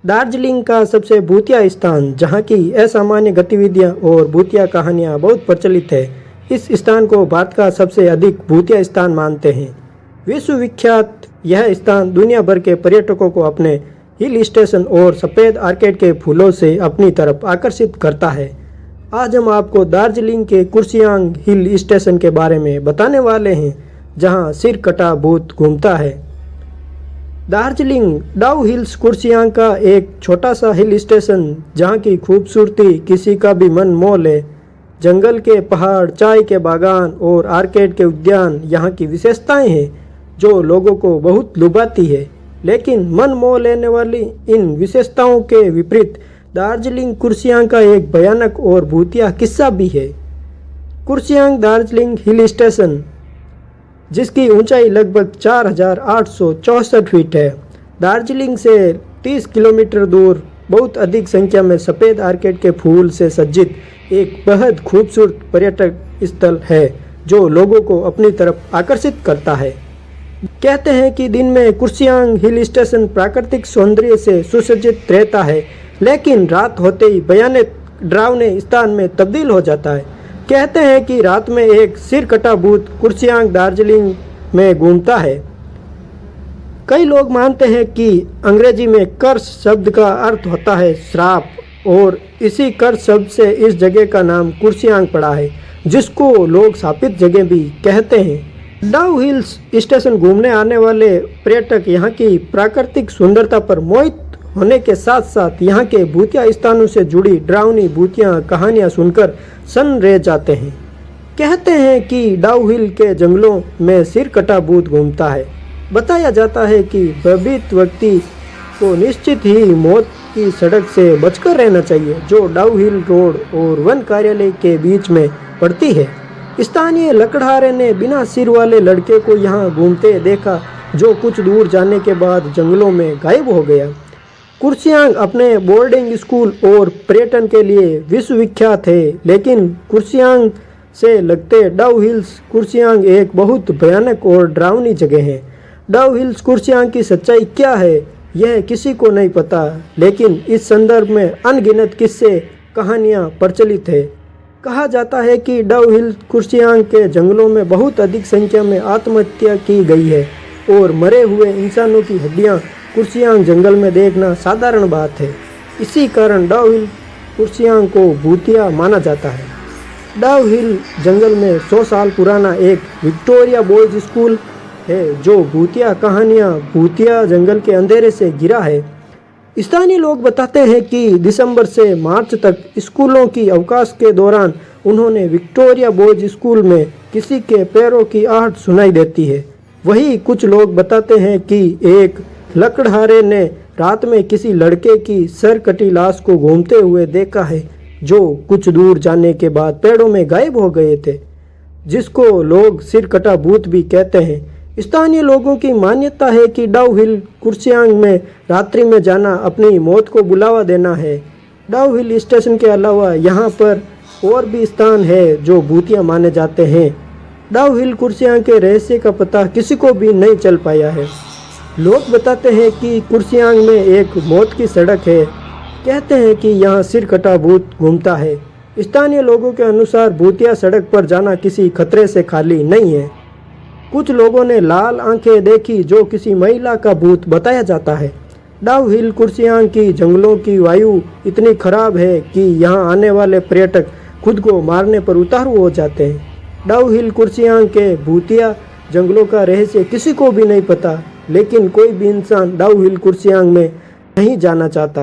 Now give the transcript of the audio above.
दार्जिलिंग का सबसे भूतिया स्थान, जहाँ की असामान्य गतिविधियाँ और भूतिया कहानियाँ बहुत प्रचलित है। इस स्थान को भारत का सबसे अधिक भूतिया स्थान मानते हैं। विश्वविख्यात यह स्थान दुनिया भर के पर्यटकों को अपने हिल स्टेशन और सफ़ेद आर्केड के फूलों से अपनी तरफ आकर्षित करता है। आज हम आपको दार्जिलिंग के कुर्सियांग हिल स्टेशन के बारे में बताने वाले हैं, जहाँ सिर कटा भूत घूमता है। दार्जिलिंग डाउ हिल्स कुर्सियांग का एक छोटा सा हिल स्टेशन, जहाँ की खूबसूरती किसी का भी मन मोह ले। जंगल के पहाड़, चाय के बागान और आर्केड के उद्यान यहाँ की विशेषताएं हैं, जो लोगों को बहुत लुभाती है। लेकिन मन मोह लेने वाली इन विशेषताओं के विपरीत दार्जिलिंग कुर्सियांग का एक भयानक और भूतिया किस्सा भी है। कुर्सियांग दार्जिलिंग हिल स्टेशन, जिसकी ऊंचाई लगभग 4,864 फीट है, दार्जिलिंग से 30 किलोमीटर दूर बहुत अधिक संख्या में सफ़ेद आर्केड के फूल से सज्जित एक बेहद खूबसूरत पर्यटक स्थल है, जो लोगों को अपनी तरफ आकर्षित करता है। कहते हैं कि दिन में कुर्सियांग हिल स्टेशन प्राकृतिक सौंदर्य से सुसज्जित रहता है, लेकिन रात होते ही भयानक डरावने स्थान में तब्दील हो जाता है। कहते हैं कि रात में एक सिर कटा भूत कुर्सियांग दार्जिलिंग में घूमता है। कई लोग मानते हैं कि अंग्रेजी में कर्स शब्द का अर्थ होता है श्राप, और इसी कर्स शब्द से इस जगह का नाम कुर्सियांग पड़ा है, जिसको लोग शापित जगह भी कहते हैं। डाउ हिल्स स्टेशन घूमने आने वाले पर्यटक यहाँ की प्राकृतिक सुंदरता पर मोहित होने के साथ साथ यहाँ के भूतिया स्थानों से जुड़ी डरावनी भूतिया कहानियाँ सुनकर सन्न रह जाते हैं। कहते हैं कि डाउ हिल के जंगलों में सिर कटा भूत घूमता है। बताया जाता है कि भयभीत व्यक्ति को निश्चित ही मौत की सड़क से बचकर रहना चाहिए, जो डाउ हिल रोड और वन कार्यालय के बीच में पड़ती है। स्थानीय लकड़हारे ने बिना सिर वाले लड़के को यहाँ घूमते देखा, जो कुछ दूर जाने के बाद जंगलों में गायब हो गया। कुर्सियांग अपने बोर्डिंग स्कूल और पर्यटन के लिए विश्वविख्यात है, लेकिन कुर्सियांग से लगते डाउ हिल्स कुर्सियांग एक बहुत भयानक और डरावनी जगह है। डाउ हिल्स कुर्सियांग की सच्चाई क्या है, यह किसी को नहीं पता, लेकिन इस संदर्भ में अनगिनत किस्से कहानियाँ प्रचलित है। कहा जाता है कि डाउ हिल कुर्सियांग के जंगलों में बहुत अधिक संख्या में आत्महत्या की गई है, और मरे हुए इंसानों की हड्डियाँ कुर्सियांग जंगल में देखना साधारण बात है। इसी कारण डाउ हिल कुर्सियांग को भूतिया माना जाता है। डाउ हिल जंगल में 100 साल पुराना एक विक्टोरिया बॉयज स्कूल है, जो भूतिया कहानियाँ भूतिया जंगल के अंधेरे से घिरा है। स्थानीय लोग बताते हैं कि दिसंबर से मार्च तक स्कूलों की अवकाश के दौरान उन्होंने विक्टोरिया बॉयज स्कूल में किसी के पैरों की आहट सुनाई देती है। वहीं कुछ लोग बताते हैं कि एक लकड़हारे ने रात में किसी लड़के की सर कटी लाश को घूमते हुए देखा है, जो कुछ दूर जाने के बाद पेड़ों में गायब हो गए थे, जिसको लोग सिर कटा भूत भी कहते हैं। स्थानीय लोगों की मान्यता है कि डाउ हिल कुर्सियांग में रात्रि में जाना अपनी मौत को बुलावा देना है। डाउ हिल स्टेशन के अलावा यहाँ पर और भी स्थान है जो भूतिया माने जाते हैं। डाउ हिल कुर्सियांग के रहस्य का पता किसी को भी नहीं चल पाया है। लोग बताते हैं कि कुर्सियांग में एक मौत की सड़क है। कहते हैं कि यहाँ सिर कटा भूत घूमता है। स्थानीय लोगों के अनुसार भूतिया सड़क पर जाना किसी खतरे से खाली नहीं है। कुछ लोगों ने लाल आंखें देखी, जो किसी महिला का भूत बताया जाता है। डाउ हिल कुर्सियांग की जंगलों की वायु इतनी खराब है कि यहाँ आने वाले पर्यटक खुद को मारने पर उतारू हो जाते हैं। डाउ हिल कुर्सियांग के भूतिया जंगलों का रहस्य किसी को भी नहीं पता, लेकिन कोई भी इंसान डाउ हिल कुर्सियांग में नहीं जाना चाहता।